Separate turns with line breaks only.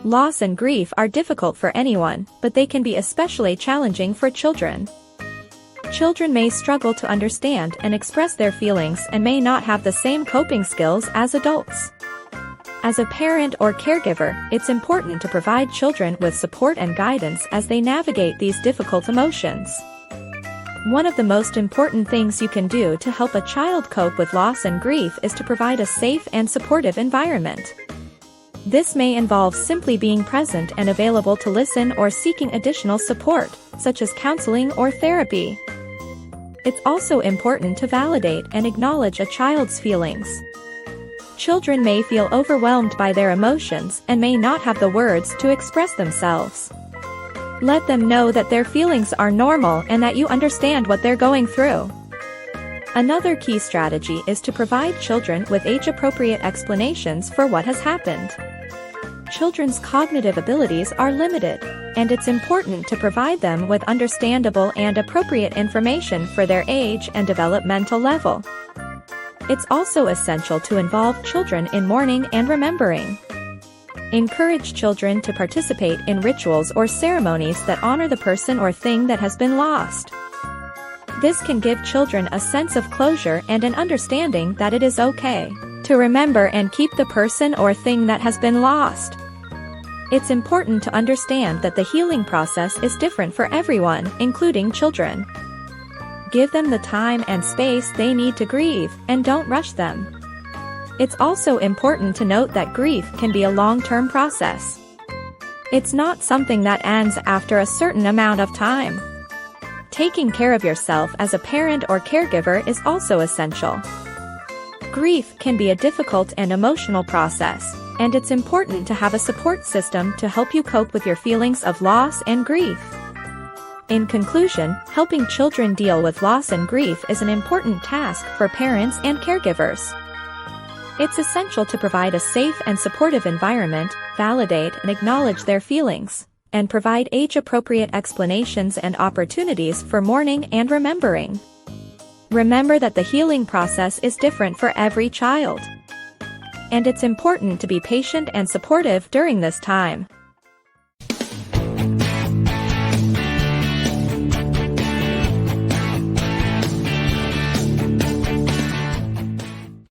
Loss and grief are difficult for anyone, but they can be especially challenging for children. Children may struggle to understand and express their feelings and may not have the same coping skills as adults. As a parent or caregiver, it's important to provide children with support and guidance as they navigate these difficult emotions. One of the most important things you can do to help a child cope with loss and grief is to provide a safe and supportive environment. This may involve simply being present and available to listen or seeking additional support, such as counseling or therapy. It's also important to validate and acknowledge a child's feelings. Children may feel overwhelmed by their emotions and may not have the words to express themselves. Let them know that their feelings are normal and that you understand what they're going through. Another key strategy is to provide children with age-appropriate explanations for what has happened. Children's cognitive abilities are limited, and it's important to provide them with understandable and appropriate information for their age and developmental level. It's also essential to involve children in mourning and remembering. Encourage children to participate in rituals or ceremonies that honor the person or thing that has been lost. This can give children a sense of closure and an understanding that it is okay to remember and keep the person or thing that has been lost. It's important to understand that the healing process is different for everyone, including children. Give them the time and space they need to grieve, and don't rush them. It's also important to note that grief can be a long-term process. It's not something that ends after a certain amount of time. Taking care of yourself as a parent or caregiver is also essential. Grief can be a difficult and emotional process, and it's important to have a support system to help you cope with your feelings of loss and grief. In conclusion, helping children deal with loss and grief is an important task for parents and caregivers. It's essential to provide a safe and supportive environment, validate and acknowledge their feelings, and provide age-appropriate explanations and opportunities for mourning and remembering. Remember that the healing process is different for every child. And it's important to be patient and supportive during this time.